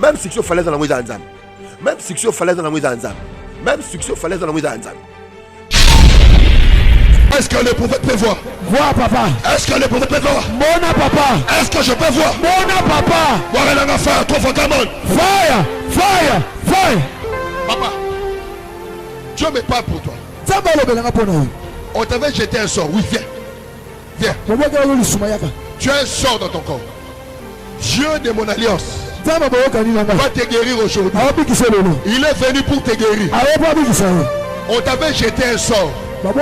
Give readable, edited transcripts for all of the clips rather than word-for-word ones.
Même succès falaise dans la mouise d'Anzam. Même succès falaise dans la mouise d'Anzam. Même succès falaise dans la mouise d'Anzam. Est-ce que le prophète peut voir? Vois papa. Est-ce que le prophète peut voir? Mona papa. Est-ce que je peux voir? Mona papa. Voilà la affaire, trop fort, come on. Fire, fire, fire. Papa, Dieu me parle pour toi. On t'avait jeté un sort, oui, viens. Viens. Tu as un sort dans ton corps. Dieu de mon alliance va te guérir aujourd'hui. Il est venu pour te guérir. On t'avait jeté un sort. On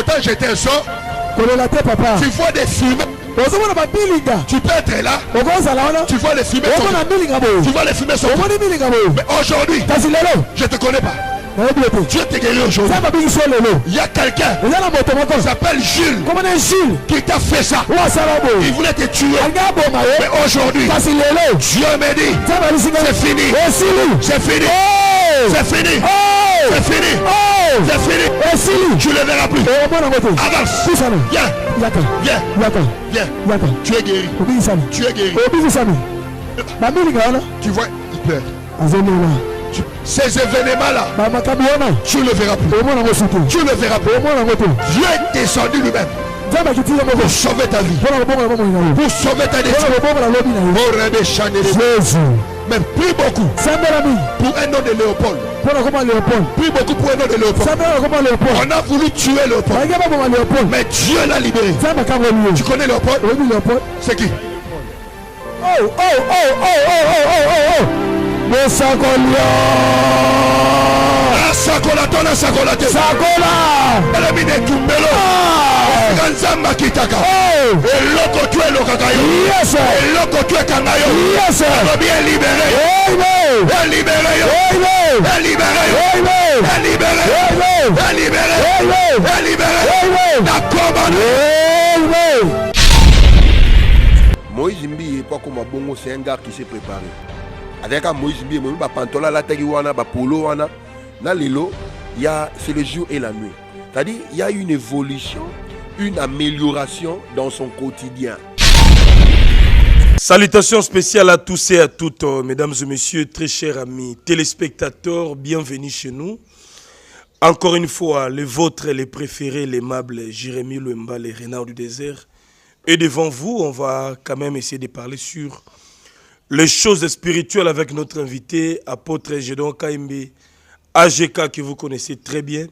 t'a jeté un sort. Tu vois des fumées. Tu peux être là. Tu vois les fumées. Tu vois les fumées sortir. Mais aujourd'hui, je ne te connais pas. Dieu t'a guéri aujourd'hui. Il y a quelqu'un qui s'appelle Jules qui t'a fait ça. Il voulait te tuer. Mais aujourd'hui, Dieu me dit c'est fini. C'est fini. C'est fini. C'est fini. C'est fini. Tu ne le verras plus. Avance. Viens. Viens. Tu es guéri. Tu es guéri. Tu vois, il pleure. Ces événements-là, tu ne le verras plus. Tu ne le verras plus. Dieu est descendu lui-même pour sauver ta vie, pour sauver ta destinée. Mais prie beaucoup pour un nom de Léopold. Prie beaucoup pour un nom de Léopold. On a voulu tuer Léopold, mais Dieu l'a libéré. Tu connais Léopold? C'est qui? Sakola tona sakola te sakola elamine tumbelo kanzamba kitaka eloko tu elokakayo eloko tu ekangayo bien libéré libéré Moïse Mbi pas comme bongo, c'est un gars qui s'est préparé. Avec un Moïse Mbi, il y a pantola la taguiwana, polo wana. Dans l'élo, c'est le jour et la nuit. C'est-à-dire, il y a une évolution, une amélioration dans son quotidien. Salutations spéciales à tous et à toutes, mesdames et messieurs, très chers amis téléspectateurs, bienvenue chez nous. Encore une fois, les vôtres, les préférés, l'aimable Jérémy Luemba, les renards du désert. Et devant vous, on va quand même essayer de parler sur les choses spirituelles avec notre invité, apôtre Gédon Kaimbe, AGK que vous connaissez très bien.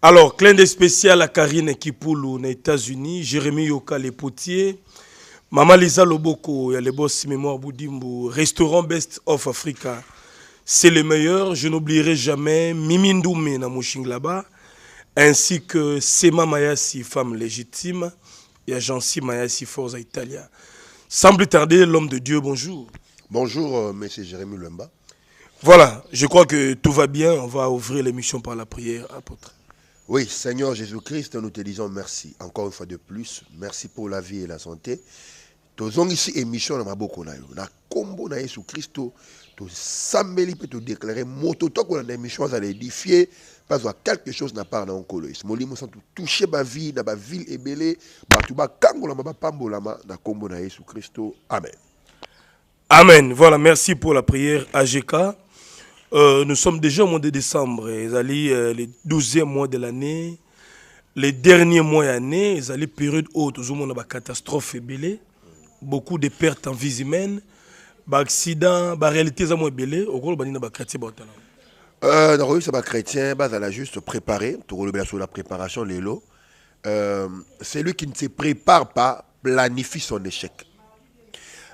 Alors, clin d'œil spécial à Karine Kipoulou aux États-Unis, Jérémy Yoka les potiers, Maman Lisa Loboko, il y a les boss Mémoire Boudimbo, Restaurant Best of Africa, c'est le meilleur. Je n'oublierai jamais Mimi Ndoumé na Mouchinglaba, ainsi que Sema Mayasi, femme légitime, et Agency Mayasi Forza Italia. Sans plus tarder, l'homme de Dieu, bonjour. Bonjour, monsieur Jérémy Luemba. Voilà, je crois que tout va bien. On va ouvrir l'émission par la prière, apôtre. Oui, Seigneur Jésus-Christ, nous te disons merci. Encore une fois de plus, merci pour la vie et la santé. Nous avons ici émission dans ma boko na yo. Na combo na Jésus-Christ, tu sambeli peut te déclarer moto toi qu'on a émission à l'édifier parce que quelque chose n'a pas dans le colo. Ce molimo sans toucher ma vie, dans ma ville et belé, ba tu ba kangola ma pambola ma na combo na Jésus-Christ. Amen. Amen. Voilà, merci pour la prière AGK. Nous sommes déjà au mois de décembre, les 12e mois de l'année, les derniers mois de l'année, les périodes hautes, nous avons une catastrophe belée, beaucoup de pertes en vie humaine, des accidents, des réalités à moi belées, au gros, nous avons chrétien. Non, c'est pas chrétien, bah, elle a juste préparé, tout le sur la préparation, les lots. Celui qui ne se prépare pas planifie son échec.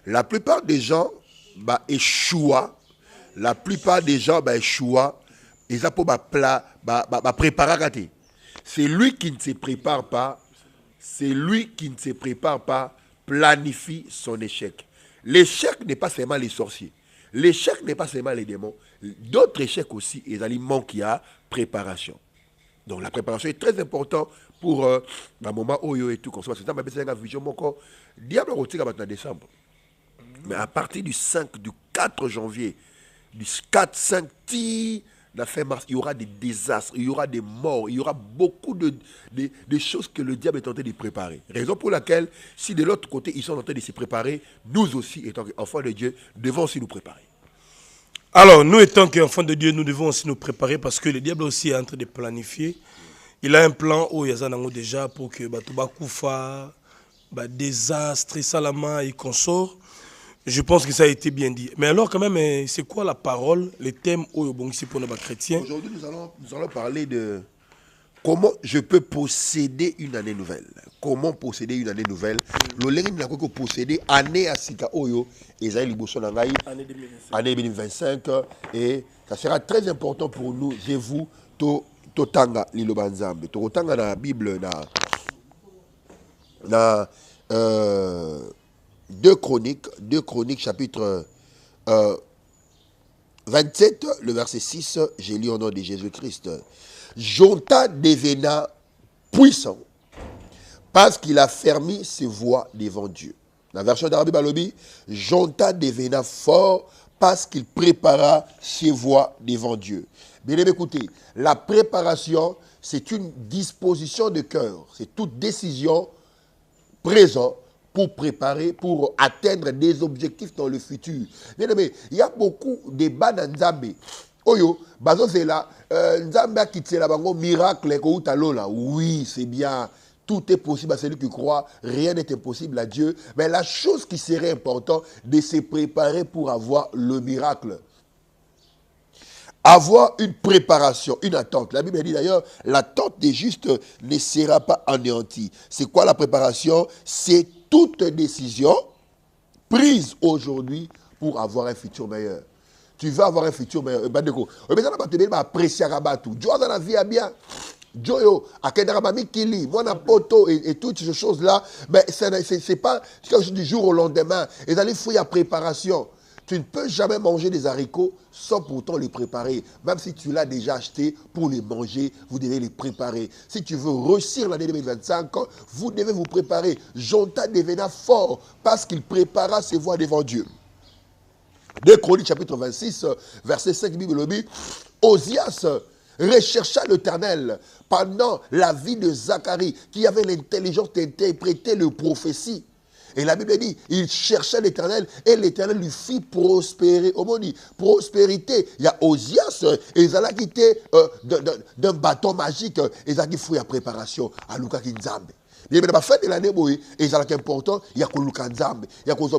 La plupart des gens bah, échouent. La plupart des gens échouent, ils ont préparer à rater. C'est lui qui ne se prépare pas, planifie son échec. L'échec n'est pas seulement les sorciers. L'échec n'est pas seulement les démons. D'autres échecs aussi, ils ont manqué à préparation. Donc la préparation est très importante pour un moment où et tout. C'est une vision encore. Diable retire maintenant décembre. Mais à partir du 5, du 4 janvier, du 4, 5, la fin mars, il y aura des désastres, il y aura des morts, il y aura beaucoup de choses que le diable est en train de préparer. Raison pour laquelle, si de l'autre côté, ils sont en train de se préparer, nous aussi, étant enfants de Dieu, devons aussi nous préparer. Alors, nous étant qu'enfants de Dieu, nous devons aussi nous préparer parce que le diable aussi est en train de planifier. Il a un plan où il y a déjà pour que Batouba Koufa, désastre, Salama et consorts. Je pense que ça a été bien dit. Mais alors, quand même, c'est quoi la parole, les thèmes où ici pour nos chrétiens? Aujourd'hui, nous allons parler de comment je peux posséder une année nouvelle. Comment posséder une année nouvelle? L'olègue n'a pas posséder année à Sika Oyo et Zaïli Boussonangaï, année 2025. Et ça sera très important pour nous, je vous, Totanga Lilo Banzambe. Totanga dans la Bible, dans 2 Chroniques, chapitre 27, le verset 6, j'ai lu au nom de Jésus-Christ. Jonta devena puissant parce qu'il a fermé ses voies devant Dieu. La version d'Arabie Balobi, Jonta devena fort parce qu'il prépara ses voies devant Dieu. Bien écoutez, la préparation, c'est une disposition de cœur, c'est toute décision présente pour préparer, pour atteindre des objectifs dans le futur. Bien aimé, il y a beaucoup de débats dans Nzambe. Oyo, bazo c'est là, Nzambe a quitté la bango miracle ko utalola. Oui, c'est bien. Tout est possible à celui qui croit, rien n'est impossible à Dieu. Mais la chose qui serait importante, de se préparer pour avoir le miracle. Avoir une préparation, une attente. La Bible dit d'ailleurs, l'attente des justes ne sera pas anéantie. C'est quoi la préparation? C'est toute décision prise aujourd'hui pour avoir un futur meilleur. Tu veux avoir un futur meilleur. Apprécier Dieu dans la vie a bien. Joyo, Akedarabami Kili, Mwana Poto et toutes ces choses-là, mais c'est pas quelque chose du jour au lendemain. Et d'aller fouiller à préparation. Tu ne peux jamais manger des haricots sans pourtant les préparer. Même si tu l'as déjà acheté pour les manger, vous devez les préparer. Si tu veux réussir l'année 2025, vous devez vous préparer. Jonta devena fort parce qu'il prépara ses voies devant Dieu. 2 Chroniques chapitre 26, verset 5, Bible dit, Osias rechercha l'Éternel pendant la vie de Zacharie, qui avait l'intelligence d'interpréter les prophéties. Et la Bible dit, il cherchait l'Éternel et l'Éternel lui fit prospérer. Omoni, prospérité. Il y a Osias, et ils allaient quitter d'un bâton magique, et ils allaient faire préparation à Luka Kinzambe. Il y a la fin de l'année, et c'est important, il y a une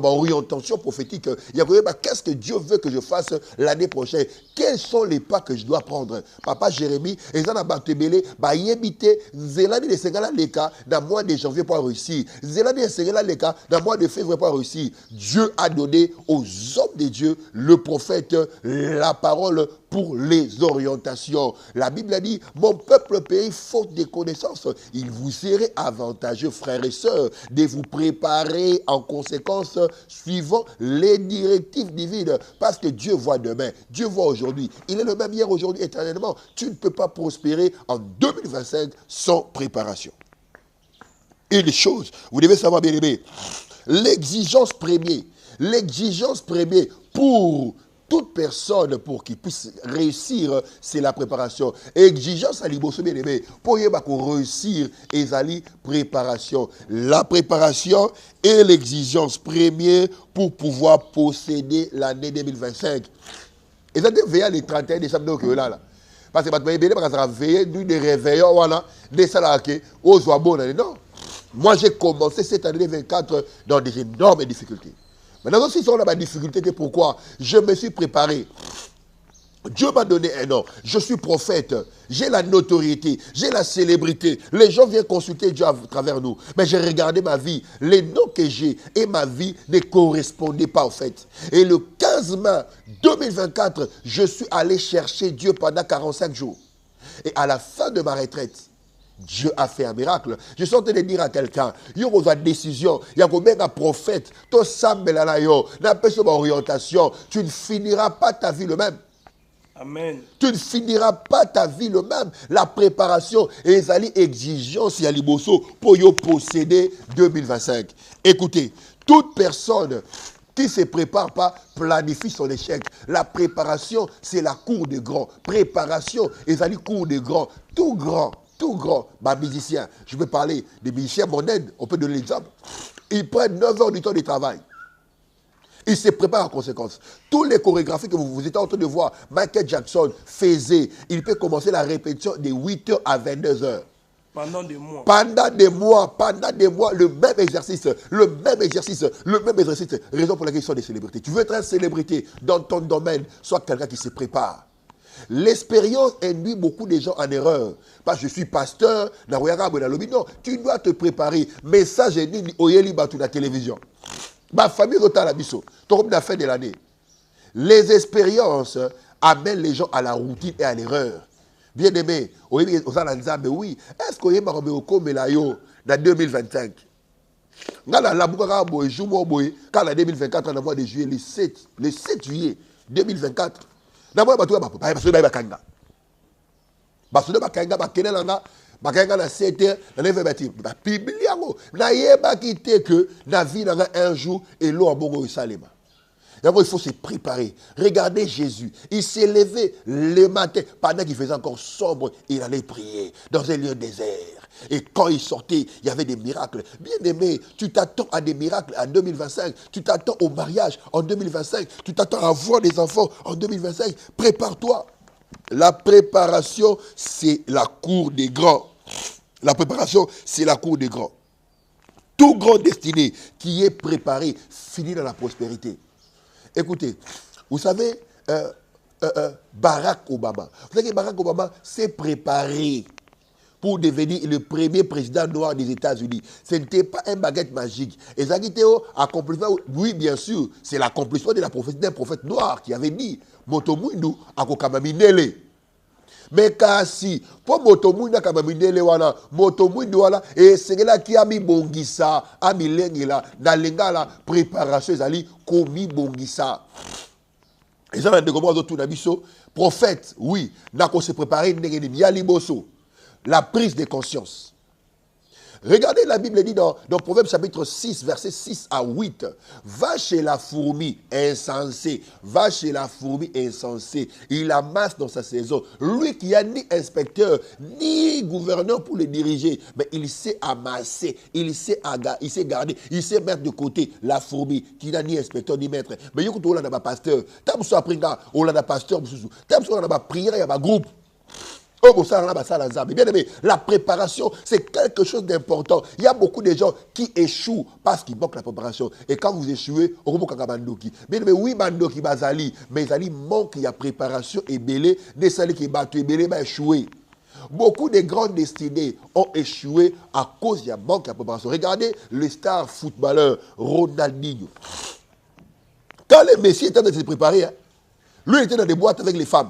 orientation prophétique, il y a qu'est-ce que Dieu veut que je fasse l'année prochaine, quels sont les pas que je dois prendre. Papa Jérémie, et ça n'a pas été belé, y habiter, Zélani de Sengala Leka, dans le mois de janvier pour réussir, Zélani de Sengala Leka, dans le mois de février pour réussir. Dieu a donné aux hommes de Dieu, le prophète, la parole pour les orientations. La Bible a dit, mon peuple pays faute de connaissances, il vous serait avantageux, frères et sœurs, de vous préparer en conséquence, suivant les directives divines, parce que Dieu voit demain, Dieu voit aujourd'hui, il est le même hier, aujourd'hui, éternellement. Tu ne peux pas prospérer en 2025 sans préparation. Une chose, vous devez savoir, bien aimé, l'exigence première pour toute personne pour qu'il puisse réussir, c'est la préparation. Exigence à l'Ibosso bien aimé. Pour réussir, ezali préparation. La préparation est l'exigence première pour pouvoir posséder l'année 2025. Et ça devait aller le 31 décembre que là. Parce que ça va veiller, nous des réveillons, voilà, des salariés, aux oiseaux. Non. Moi, j'ai commencé cette année 2024 dans des énormes difficultés. Maintenant, si on a des difficultés, pourquoi? Je me suis préparé. Dieu m'a donné un nom. Je suis prophète. J'ai la notoriété. J'ai la célébrité. Les gens viennent consulter Dieu à travers nous. Mais j'ai regardé ma vie. Les noms que j'ai et ma vie ne correspondaient pas au fait. Et le 15 mai 2024, je suis allé chercher Dieu pendant 45 jours. Et à la fin de ma retraite, Dieu a fait un miracle. Je suis en train de dire à quelqu'un, il y a une décision, il y a un prophète, tu ne finiras pas ta vie le même. Amen. Tu ne finiras pas ta vie le même. La préparation et les exigences y a liboso pour y posséder 2025. Écoutez, toute personne qui ne se prépare pas planifie son échec. La préparation, c'est la cour des grands. Préparation, et ça dit cour des grands. Tout grand, musicien. Je vais parler des musiciens modernes, on peut donner l'exemple. Ils prennent 9 heures du temps de travail. Il se prépare en conséquence. Tous les chorégraphies que vous êtes en train de voir, Michael Jackson faisait, il peut commencer la répétition de 8h à 22h. Pendant des mois. Pendant des mois, le même exercice. Raison pour laquelle ils sont des célébrités. Tu veux être une célébrité dans ton domaine, sois quelqu'un qui se prépare. L'expérience induit beaucoup de gens en erreur. Parce que je suis pasteur, non, tu dois te préparer. Message est dit, oyeli batu la télévision. Ma famille reta la biso. Tout la fin de l'année. Les expériences amènent les gens à la routine et à l'erreur. Bien aimé, oui. Est-ce que vous avez dans 2025? Quand la 2024, dans le mois de juillet, le 7 juillet 2024, dans le mois de bakanga na 7h na 9h ba bibliango na yeba kité que na vie na un jour et l'eau en bongo salema. D'abord il faut se préparer. Regardez Jésus, il s'est levé le matin pendant qu'il faisait encore sombre, il allait prier dans un lieu désert. Et quand il sortait, il y avait des miracles. Bien aimé, tu t'attends à des miracles en 2025. Tu t'attends au mariage en 2025. Tu t'attends à avoir des enfants en 2025. Prépare-toi. La préparation, c'est la cour des grands. La préparation, c'est la cour des grands. Tout grand destiné qui est préparé finit dans la prospérité. Écoutez, vous savez, Barack Obama. Vous savez que Barack Obama s'est préparé pour devenir le premier président noir des États-Unis. Ce n'était pas un baguette magique. Et ça accomplissement, oui, bien sûr, c'est l'accomplissement de la prophétie d'un prophète noir qui avait dit Motomundu akokamamindele. Mais kasi, pour Motomundu akamamindele wana, Motomundu wana, et c'est là qui a mis bongisa, a mis lengela, dans l'engala, préparation, zali, komi bongisa. Et ça, on a des commentaires autour d'Abisso. Prophète, oui, n'a qu'on se préparé, yali bosso. La prise de conscience. Regardez, la Bible dit dans Proverbe chapitre 6, versets 6 à 8. Va chez la fourmi insensée. Va chez la fourmi insensée. Il amasse dans sa saison. Lui qui n'a ni inspecteur, ni gouverneur pour le diriger. Mais il sait amasser. Il sait garder. Il sait mettre de côté la fourmi qui n'a ni inspecteur ni maître. Mais il y a un pasteur. Il y a un pasteur. Il y a un prière. Il y a un groupe. Bien aimé, la préparation, c'est quelque chose d'important. Il y a beaucoup de gens qui échouent parce qu'ils manquent la préparation. Et quand vous échouez, on remonte à Bandoki. Bien aimé, oui, Bandoki, Bazali, mais Zali manque, il y a préparation et belé, des salés qui battent et belé, va échouer. Beaucoup de grandes destinées ont échoué à cause du manque de préparation. Regardez le star footballeur Ronaldinho. Quand le Messi était en train de se préparer, lui il était dans des boîtes avec les femmes.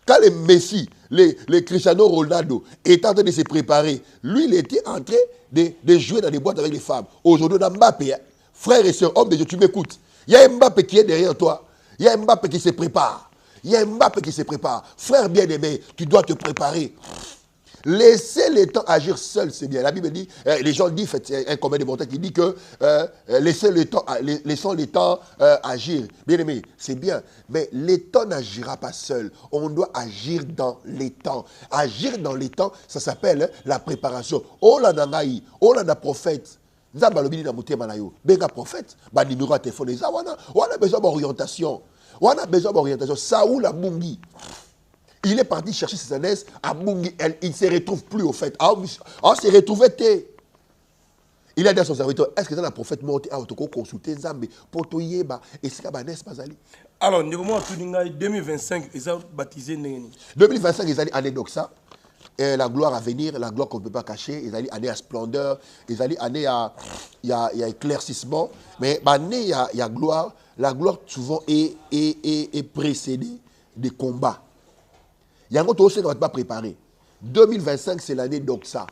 Quand le Messi, les Cristiano Ronaldo étaient en train de se préparer, lui, il était en train de jouer dans des boîtes avec les femmes. Aujourd'hui, dans Mbappé, frère et soeur, homme de Dieu, tu m'écoutes. Il y a Mbappé qui est derrière toi. Il y a Mbappé qui se prépare. Frère bien-aimé, tu dois te préparer. Laissez le temps agir seul, c'est bien. La Bible dit, les gens disent, un commun de montagne qui dit que laissons le temps agir. Bien aimé, c'est bien. Mais le temps n'agira pas seul. On doit agir dans les temps. Agir dans les temps, ça s'appelle la préparation. Oh là nangaï, oh là na prophète. Zabalobini na mouté manayo. Benga prophète, ba numéro à téléphone. On a besoin d'orientation. Saoul a Bungi. Il est parti chercher ses ânesses à Bungi. Il ne se retrouve plus au fait. On s'est retrouvé. Il a dit à son serviteur, est-ce que c'est un prophète monté à consulter Zambé pour te yeba et c'est pas Bazali. Alors, nous avons 2025, ils ont baptisé 2025, ils allaient année d'Oxa. La gloire à venir, la gloire qu'on ne peut pas cacher. Ils allaient année à splendeur. Ils allaient année à éclaircissement. Mais année il y a gloire. La gloire souvent est précédée des combats. Il y a un autre aussi qu'on ne va pas préparer. 2025, c'est l'année d'Oxa.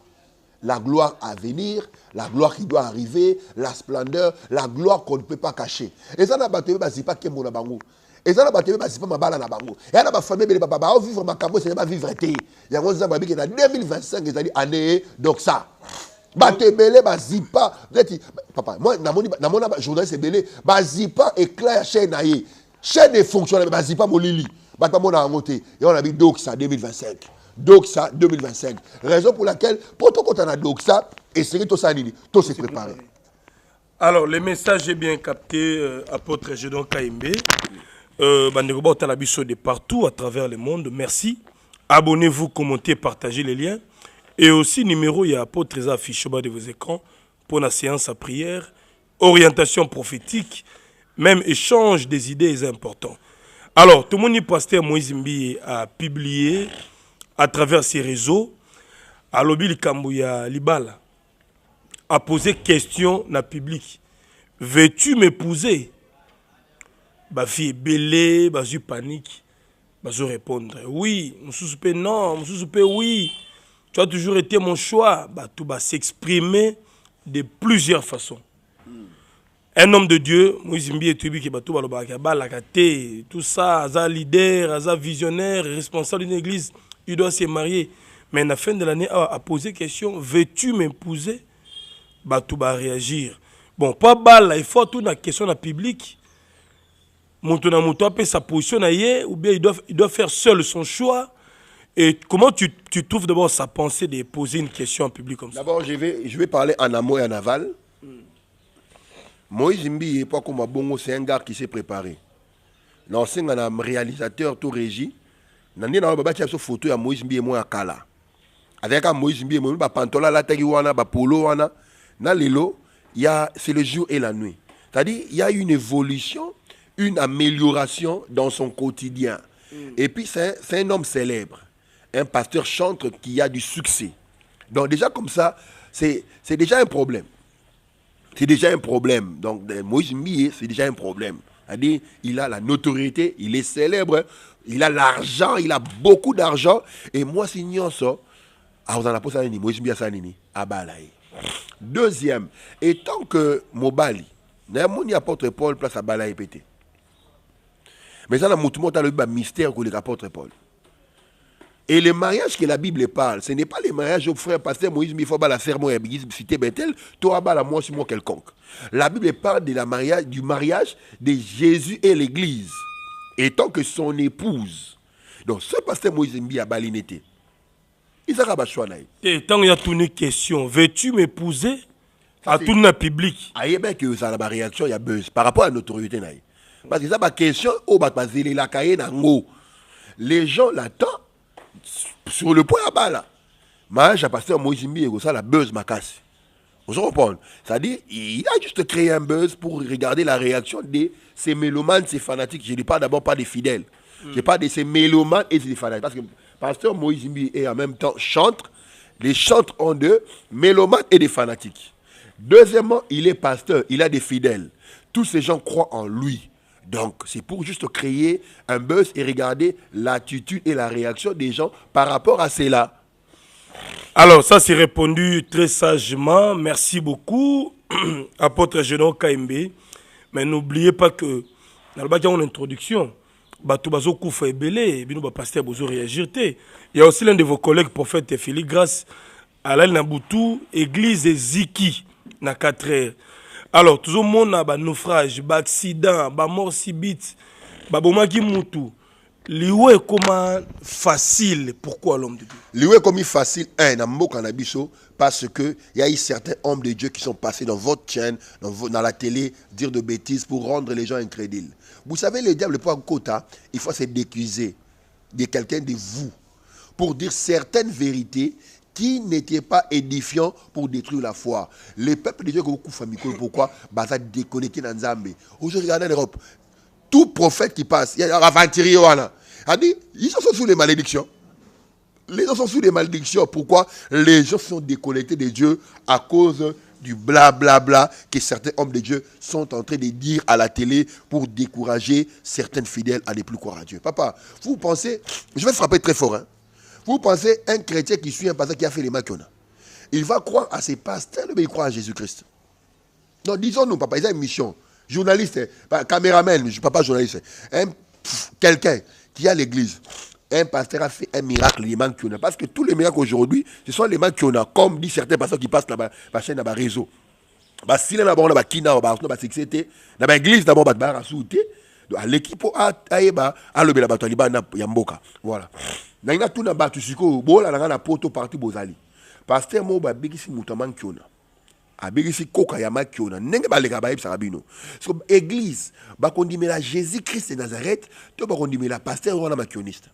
La gloire à venir, la gloire qui doit arriver, la splendeur, la gloire qu'on ne peut pas cacher. Et ça n'a pas été pas Kembo na bango. Et ça n'a pas été pas Mabala na bango. Et la famille de papa, on vivre ma cambo, c'est pas vivre été. Il y a un autre qui est en 2025, c'est l'année d'Oxa. Batebele bazipa papa moi na mon journaliste belé bazipa éclair chaîne aïe chaîne de fonctionnaire bazipa molili batpa mona ngoté et on a mis Doxa 2025 Doxa 2025 raison pour laquelle pour to kota na Doxa essayer to ça nini to se préparer Alors, le message est bien capté, apôtre Gédon Kaimbe. Bandeko Talabiso de partout à travers le monde. Merci. Abonnez-vous, commentez, partagez les liens. Et aussi, numéro, il y a apôtre affiché au bas de vos écrans pour la séance à prière, orientation prophétique, même échange des idées est important. Alors, tout le monde, pasteur Moïse Mbi a publié à travers ses réseaux, à l'Obil Kambouya Libala, a posé question dans le public. Veux-tu m'épouser? Ma fille est belée, ma fille panique. Je vais répondre oui, je non, je oui. Tu as toujours été mon choix. Tout va s'exprimer de plusieurs façons. Un homme de Dieu, Moïse Mbi et Tubi qui va tout tout ça, un leader, un visionnaire, responsable d'une église, il doit se marier. Mais à la fin de l'année, a posé question, veux-tu m'épouser? Tout va réagir. Bon, pas balle, il faut tout la question dans public. Mon peut sa position ou bien il doit faire seul son choix. Et comment tu trouves d'abord sa pensée de poser une question en public comme ça? D'abord, je vais parler en amont et en aval. Moïse Mbi, pas comme Bongo, c'est un gars qui s'est préparé. L'ancien réalisateur, tout régie. Nani na baba tia so photo ya Moïse Mbi et moi à Kala. Avec un Moïse Mbi et moi ba pantola la tagi wana ba polo wana. Na lelo, c'est le jour et la nuit. C'est-à-dire il y a une évolution, une amélioration dans son quotidien. Et puis c'est un homme célèbre, un pasteur chantre qui a du succès. Donc déjà comme ça, c'est déjà un problème. C'est déjà un problème. Donc Moïse Mbi, c'est déjà un problème. C'est-à-dire il a la notoriété, il est célèbre, il a l'argent, il a beaucoup d'argent. Et moi, c'est ça. Ah, vous en avez pas ça, Moïse Mbi a ça, Abalaï. Deuxième, et tant que Mobali, il y a apôtre Paul place à Balaï pété. Mais ça, il y a le mystère que l'apôtre Paul. Et le mariage que la Bible parle, ce n'est pas le mariage au frère pasteur Moïse, mais il faut la sermon et cité Bethel, toi la moi sur moi quelconque. La Bible parle de du mariage de Jésus et l'Église, et tant que son épouse. Donc ce pasteur Moïse Mbi a balinité. Il s'est pas choix. Et tant qu'il y a tourné question, veux-tu m'épouser à tout le public? Ah, il y a bien que ça a la réaction, il y a buzz par rapport à la notoriété. Parce que ça a question, les gens l'attendent sur le point à bas là. Mariage à pasteur Moïse Mbi et ça la buzz ma casse. Vous comprenez? C'est-à-dire, il a juste créé un buzz pour regarder la réaction de ces mélomanes, ces fanatiques. Je ne parle d'abord pas des fidèles. Je parle de ces mélomanes et des fanatiques. Parce que pasteur Moïse Mbi est en même temps chantre. Les chantres ont deux, mélomanes et des fanatiques. Deuxièmement, il est pasteur, il a des fidèles. Tous ces gens croient en lui. Donc, c'est pour juste créer un buzz et regarder l'attitude et la réaction des gens par rapport à cela. Alors, ça c'est répondu très sagement. Merci beaucoup, apôtre Gédon Kaimbe. Mais n'oubliez pas que, dans l'introduction, il y a aussi l'un de vos collègues, prophète Philippe Grasse, Alain Naboutou, église Ziki, na 4 heures. Alors, tout le monde a un naufrage, un accident, un mort subite, un bomaki moutou. Liwe est comment facile, pourquoi l'homme de Dieu? Liwe est comme facile, parce qu'il y a eu certains hommes de Dieu qui sont passés dans votre chaîne, dans la télé, dire de bêtises pour rendre les gens incrédules. Vous savez, le diable, pour un quota, il faut se décuser de quelqu'un de vous pour dire certaines vérités qui n'étaient pas édifiants pour détruire la foi. Les peuples de Dieu, pourquoi? Ils déconnectés dans Zambé. Aujourd'hui, regardez l'Europe. Tout prophète qui passe, il y a un aventurier, ils sont sous les malédictions. Les gens sont sous les malédictions. Pourquoi? Les gens sont déconnectés de Dieu à cause du blablabla que certains hommes de Dieu sont en train de dire à la télé pour décourager certaines fidèles à ne plus croire à Dieu. Papa, vous pensez, je vais frapper très fort, vous pensez un chrétien qui suit un pasteur qui a fait les maquiona, il va croire à ses pasteurs, mais il croit à Jésus-Christ. Non, disons-nous, papa, il a une mission. Journaliste, caméraman, je ne suis pas journaliste. Quelqu'un qui a l'église, un pasteur a fait un miracle, les maquiona. Parce que tous les miracles aujourd'hui, ce sont les maquiona, comme disent certains pasteurs qui passent là-bas, la chaîne, dans le réseau. Si on a un kina, on a une église, d'abord, on a une l'équipe a levé la bataille, Yamboka. Voilà. Il y a tout dans le poto partout bozali. Pasteur Moba Bigisi Moutaman Kiona. abelisi koka ya makiona ndenge baleka bayebisaka bino parce que église bakondimela Jésus-Christ de Nazareth to bakondimela pasteur wana makioniste.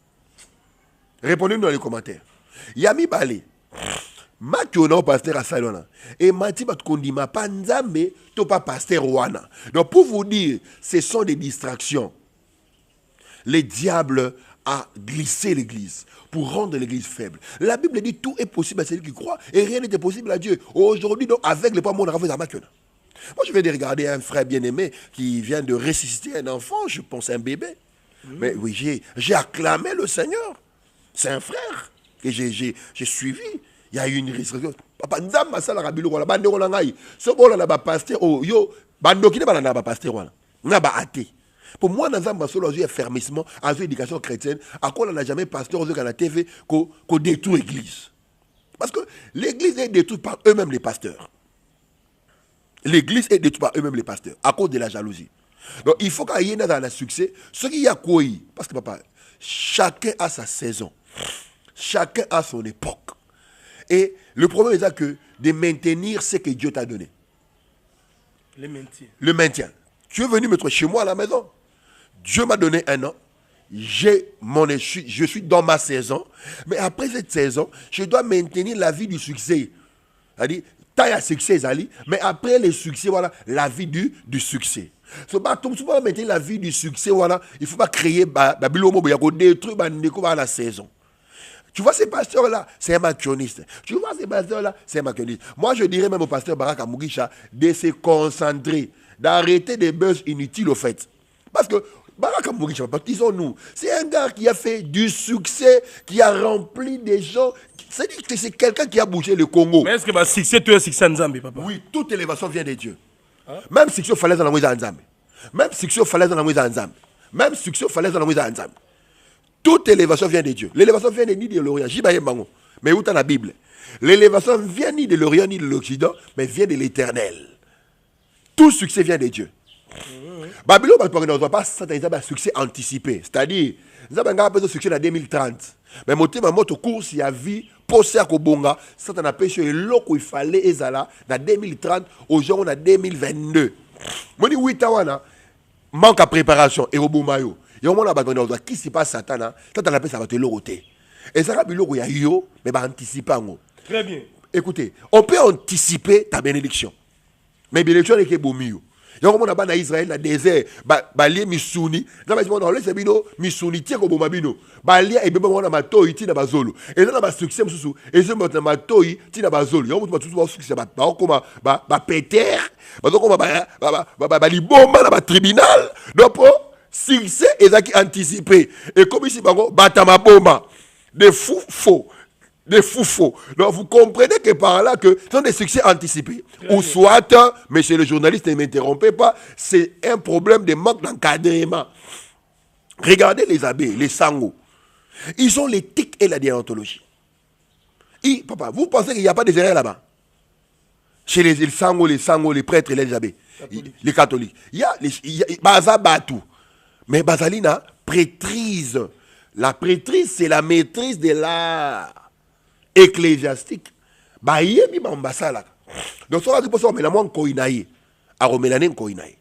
Répondez-nous dans les commentaires. Yami balé makiona au pasteur à salona et mati bakondima pa nzambe to pas pasteur wana. Donc pour vous dire, ce sont des distractions. Le diable a glissé l'église pour rendre l'église faible. La Bible dit tout est possible à celui qui croit et rien n'est impossible à Dieu. Aujourd'hui, donc, avec le pas mon rafale à Moi, je viens de regarder un frère bien-aimé qui vient de ressusciter un enfant, je pense un bébé. Mais oui, j'ai acclamé le Seigneur. C'est un frère que j'ai suivi. Il y a eu une restriction. Papa, nzamba sala rabilo wala bande wala ngai. So bola na ba pasteur oh yo bando ki ne ba na ba pasteur wala. Na ba athée. Pour moi, dans un bassin, il y a fermissement, dans l'éducation chrétienne, à quoi on n'a jamais pasteur à la TV qu'on détruit l'église. Parce que l'église est détruite par eux-mêmes les pasteurs. L'église est détruite par eux-mêmes les pasteurs, à cause de la jalousie. Donc il faut qu'il y ait dans le succès, ce qu'il y a quoi, parce que papa, chacun a sa saison, chacun a son époque. Et le problème est que de maintenir ce que Dieu t'a donné. Le maintien. Le maintien. Tu es venu me trouver chez moi à la maison. Dieu m'a donné un an. Je suis dans ma saison. Mais après cette saison, je dois maintenir la vie du succès. C'est-à-dire, taille à succès, Ali. Mais après le succès, voilà, la vie du succès. Donc, pour maintenir la vie du succès, voilà, il ne faut pas créer détruire la saison. Tu vois ces pasteurs-là, c'est un macroniste. Tu vois ces pasteurs-là, c'est un macroniste. Moi, je dirais même au pasteur Baraka Mugisha de se concentrer, d'arrêter des buzz inutiles au fait. Parce que Baraka Mugisha, disons-nous, c'est un gars qui a fait du succès, qui a rempli des gens. C'est-à-dire que c'est quelqu'un qui a bougé le Congo. Mais est-ce que le succès, tu es succès en Zambie, papa? Oui, toute élévation vient de Dieu. Hein? Même succès au falaise dans la mouise en Zambie. Même succès au falaise dans la mouise en Zambie. Même succès au falaise dans la mouise en Zambie. Toute élévation vient de Dieu. L'élévation vient ni de l'Orient, mais où dans la Bible. L'élévation vient ni de l'Orient ni de l'Occident, mais vient de l'Éternel. Tout succès vient de Dieu. Babylone ne doit pas s'attendre à un succès anticipé. C'est-à-dire, nous avons un succès en 2030. Mais mon thème, mon cours, il y a vie, posé à Kobonga, ça n'a pas été le qu'il fallait ezala en 2030, aujourd'hui on a 2022. Moi, je dis 8 ans, manque à préparation et au Boumayo. Il y a un moment qui se passe Satan, Satan appelle ça va te l'oroter. Et ça va te l'oroter, mais va anticiper. Très bien. Écoutez, on peut anticiper ta bénédiction. Mais bénédiction n'est que Boumio. Il y a un moment dans Israël, dans le désert, Balie Missouni, dans le désert, Missouni, Missouni, tiens, comme Mabino, Balie et Bébé, on a ma toy, tina bazolo. Et là, on a un succès, et je monte ma toy, tina bazolo. Il y a un moment où succès, Péter, Liboma, dans le tribunal, donc, succès est anticipé. Et comme ici, Batama Bomba, des fous faux. Des fous faux. Donc vous comprenez que par là, que ce sont des succès anticipés. Ou soit, monsieur le journaliste, ne m'interrompez pas, c'est un problème de manque d'encadrement. Regardez les abbés, les sangos. Ils ont l'éthique et la déontologie. Papa, vous pensez qu'il n'y a pas des erreurs là-bas? Chez les sangos, les prêtres et les abbés, les catholiques. Il y a Bazabatou. Mais Bazalina prêtrise. La prêtrise, c'est la maîtrise de l'art ecclésiastique. Bayemi bambasala. Donc, ça va dire mais la moins koinaye. A romelane koinaye.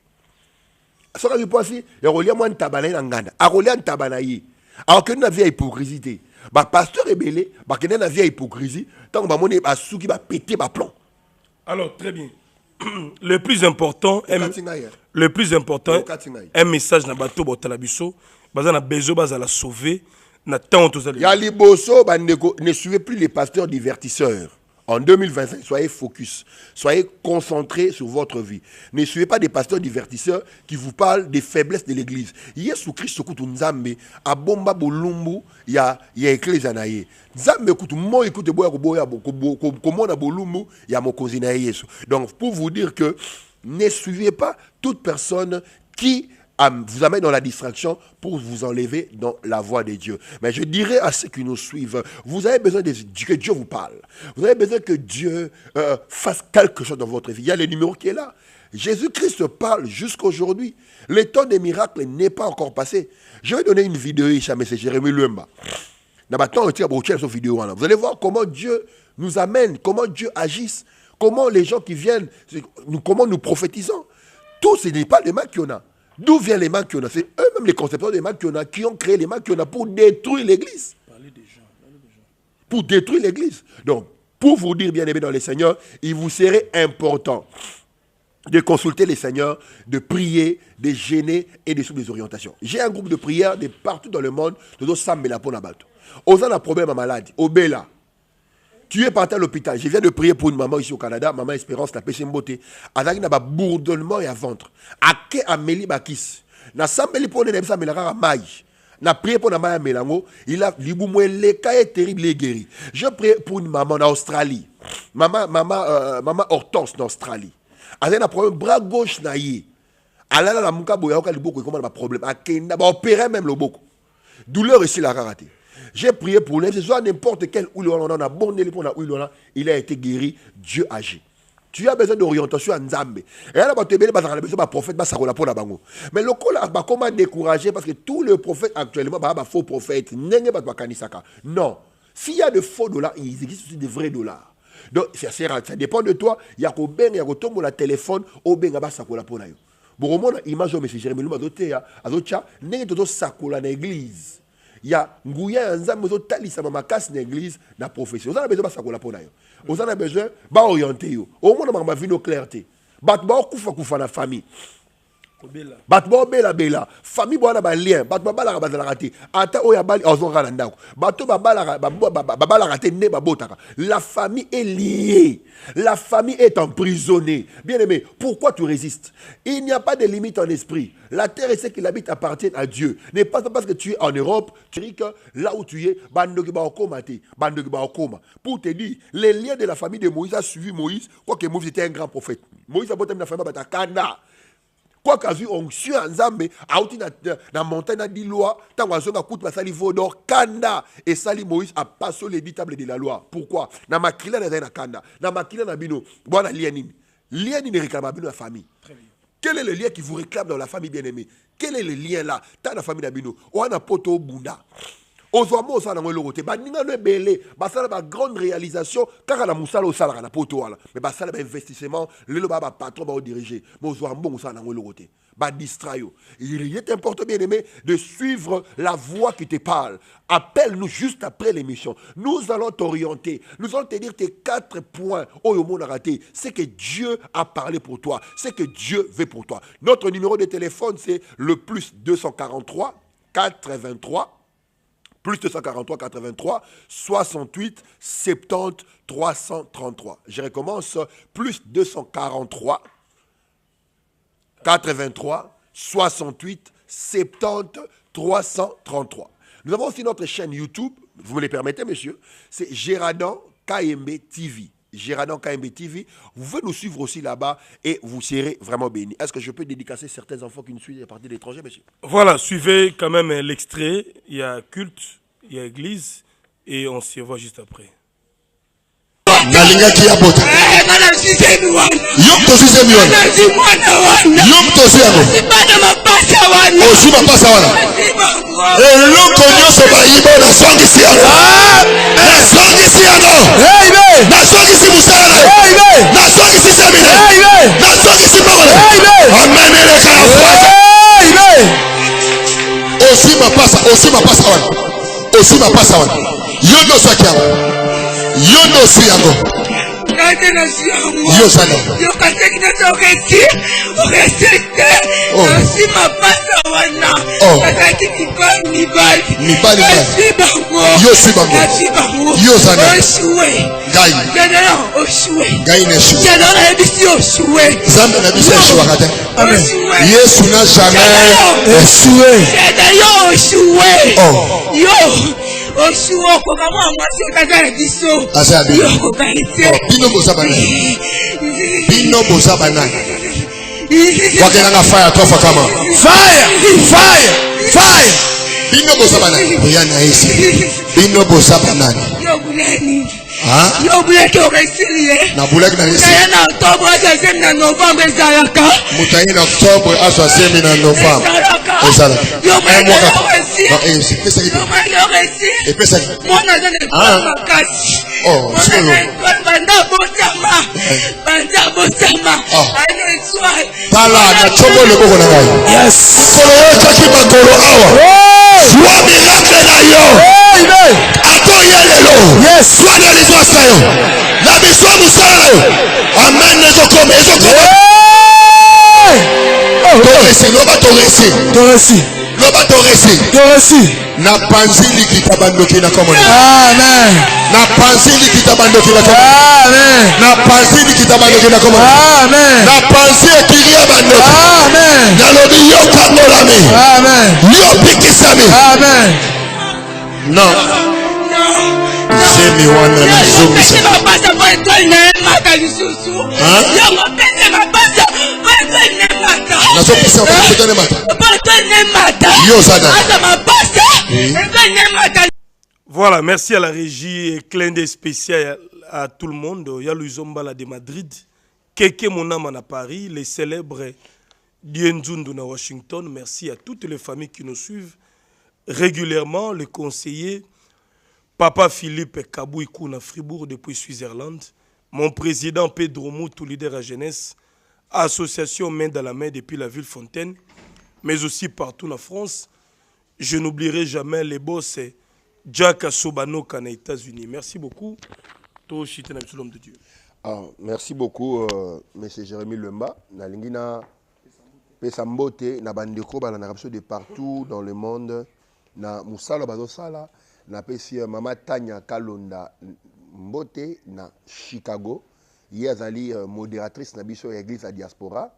Ça va dire il y a relia moins tabanaye nganda. A relia tabanaye. Alors que nous avons hypocrisie. Bah pasteur est belé, bah que nous avons hypocrisie. Tant que bah mon ba souki ba péter ba plomb. Alors très bien. Le plus important, un message na bateau botalabiso, bazana bezo bazala sauver. Yaliboso, ne suivez plus les pasteurs divertisseurs. En 2025, soyez focus. Soyez concentrés sur votre vie. Ne suivez pas des pasteurs divertisseurs qui vous parlent des faiblesses de l'église. Yesu Christ kutu nzambe abomba bolumbu ya ecclesia na ye. Nzambe kutu mo écoute boya boya komona bolumbu ya mokonzi na Yesu. Donc pour vous dire que ne suivez pas toute personne qui vous amène dans la distraction pour vous enlever dans la voie de Dieu. Mais je dirais à ceux qui nous suivent, vous avez besoin que Dieu vous parle. Vous avez besoin que Dieu fasse quelque chose dans votre vie. Il y a le numéro qui est là. Jésus-Christ parle jusqu'aujourd'hui. Le temps des miracles n'est pas encore passé. Je vais donner une vidéo, mais c'est Jérémie Luemba. Vous allez voir comment Dieu nous amène, comment Dieu agisse, comment les gens qui viennent, comment nous prophétisons. Tout ce n'est pas les Makiona. D'où viennent les Makiona? C'est eux-mêmes les concepteurs des Makiona qui ont créé les Makiona pour détruire l'église. Pour détruire l'église. Donc, pour vous dire, bien aimé dans les Seigneurs, il vous serait important de consulter les Seigneurs, de prier, de gêner et de suivre des orientations. J'ai un groupe de prières de partout dans le monde. Nous sommes là pour nabato. On a un problème à maladie. Au Bela. Tu es parti à l'hôpital. Je viens de prier pour une maman ici au Canada. Maman Espérance, la péché mboté. Avec un bourdonnement et à ventre. Ake Amélie Bakis. Na sambeli pour les nemsa melara maï. Na prié pour Namaya Melango. Il a libumoué les cas terrible et guéri. Je prie pour une maman en Australie. Maman Hortense en Australie. Avec un problème bras gauche naïe. Alors la mouka boya au Caliboko comment un problème. Akenda ba opérer même le boko. Douleur ici la raté. J'ai prié pour lui, ce soit n'importe quel où on a abonné pour la où il a été guéri, Dieu agit. Tu as besoin d'orientation à Nzambe. Et là, tu as besoin d'un prophète, mais le col a comment décourager parce que tous les prophètes actuellement, sont faux prophètes. Non. S'il y a de faux dollars, il existe aussi de vrais dollars. Donc, ça dépend de toi. Il y a il y a tomber le téléphone, au ben à sakola pour nayo. Bon, au image de M. Jérémie Lumadoté, azocha, n'est que sakola na église. Il y a Ngouya Nzambe zo talisa mamakasi na église na profession. On a besoin de sakola pour nayo. On a besoin ba orienter yo. Au moins ma vie no clarté. Bat ba kufa na famille. Bat ba bela famille bo na ba lien, bat ba bala ba la raté. Ata o ya bali ozonga na ndako. Bato ba bala raté ne ba botaka. La famille est liée. La famille est emprisonnée. Bien-aimé, pourquoi tu résistes? Il n'y a pas de limite en esprit. La terre et ce qu'il habite appartiennent à Dieu. N'est pas parce que tu es en Europe, tu dis que là où tu es, pour te dire, les liens de la famille de Moïse a suivi Moïse, quoique Moïse était un grand prophète. Moïse a beau la famille de Kanda. Quoi qu'a vu onction en Zambé, auti na montagne di loi, tant wazonga kout basali vodor Kanda et sali Moïse a passé les 10 tables de la loi. Pourquoi? Na makila na Kanda, na makila na bino, bona lienini. Lienini réclame bino la famille. Quel est le lien qui vous réclame dans la famille bien-aimée? Quel est le lien là? Dans la famille d'Abino, on a poto bunda. Ozwamo osala ngo lokote ba ninga no belé basala ba grande réalisation kaka na musala osala na poto wala mais basala ba investissement lelo ba patron ba diriger mais ozwamo osala ngo lokote ba distrayo. Il est important bien aimé de suivre la voix qui te parle. Appelle-nous juste après l'émission. Nous allons t'orienter. Nous allons te dire tes 4 points. Oh yo mon raté, c'est que Dieu a parlé pour toi, c'est que Dieu veut pour toi. Notre numéro de téléphone c'est le plus 243 83 plus 243 83 68 70 333. Je recommence. Plus 243 83 68 70 333. Nous avons aussi notre chaîne YouTube. Vous me le permettez, monsieur? C'est Géradan KMB TV. Géradan KMB TV. Vous pouvez nous suivre aussi là-bas et vous serez vraiment bénis. Est-ce que je peux dédicacer certains enfants qui nous suivent à partir de l'étranger, monsieur? Voilà, suivez quand même l'extrait. Il y a culte, il y a église et on s'y revoit juste après. Nalinga kia bota. Mana sisemi wana. Yom to sisemi wana. Nasi mwana wana. Yom to sisemi. Sibana mapasa wana. Osi mapasa wana. Eloko nyoso bayibo na songi siano. Na songi siano. Na songi si musala. Na songi si semine. Na songi si mole. Amen ele kana fuata. Osi mapasa wana. Osi mapasa wana. Yondo sakiamo. Yondo siyango. Natena siyango. Yo sana. Yo kaseki na toketi. Oresete. Osi mapasa wana. Kaseki nibali. Nibali. Osi bango. Yo si bango. Osi bango. Yo sana. Oshwe. Gai. Jadala oshwe. Gai neshi. Jadala ebisi oshwe. Zambe na bisi oshwe kata. Amen. Yesu na jamais oshwe. Jadala oshwe. Oh. Yo. Oshwo ko mama mwasi otazala biso. Asabi. Yo balite. Bino bozabana. Bino bozabana. Wakelanga fire tofa kama. Fire. Bino bozabana. Buyana esi. Bino bozabana. Yo bulani. Ah? Yo bulaki okesilie. Na bulaki na esi. Kaya na octobre deuxième na novembre ezalaka. Mutayi na octobre aswa semi na novembre. Ezalaka. Yo bulaki okesilie. Na panzili kitabandoki na komona. Amen. Na panzili kitabandoki na komona. Amen. Na panzili kitabandoki na komona. Amen. Na panzili kilia bandoki. Amen. Na lobi yo kangolami. Amen. Yo pikisami. Amen. No. Jemi wana na zumi. Voilà, merci à la régie et clin d'œil spécial à tout le monde. Il y a Luzombala de Madrid, Keke Monama à Paris, les célèbres Dienzundu à Washington. Merci à toutes les familles qui nous suivent régulièrement. Le conseiller Papa Philippe Kabouikou à Fribourg depuis Suisse-Irlande. Mon président Pedro Moutou, leader à jeunesse, association main dans la main depuis la ville Fontaine, mais aussi partout en France. Je n'oublierai jamais les boss Jack Asobanoka aux États-Unis. Merci beaucoup. L'homme de Dieu. Merci beaucoup, M. Jérémy Lemba. Nalingina Pesambote, na bandeko de partout dans le monde. Na Moussala Bazosala, na pesi Mama Tanya Kalonda Mbote na Chicago. Hier, Zali modératrice na biso église à diaspora.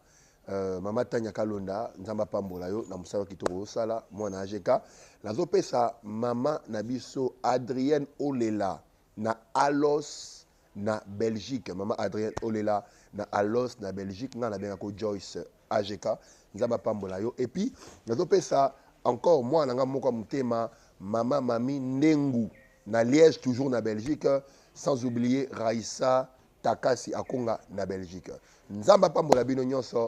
Mama Tanya Kalonda, Nzamba Pambola yo, na Moussala Kitoko Sala, moi na AGK. Nazo pesa Mama na biso Adrienne Olela na Alos na Belgique. Mama Adrienne Olela na Alos na Belgique. Na benako Joyce AGK. Nzamba Pambola yo. Et puis, nazo pesa encore moi nanga moko mutema Mama Mami Nengu na Liège toujours na Belgique. Sans oublier Raissa Takasi Akonga na Belgique. Nzamba Pambola bino nyonso.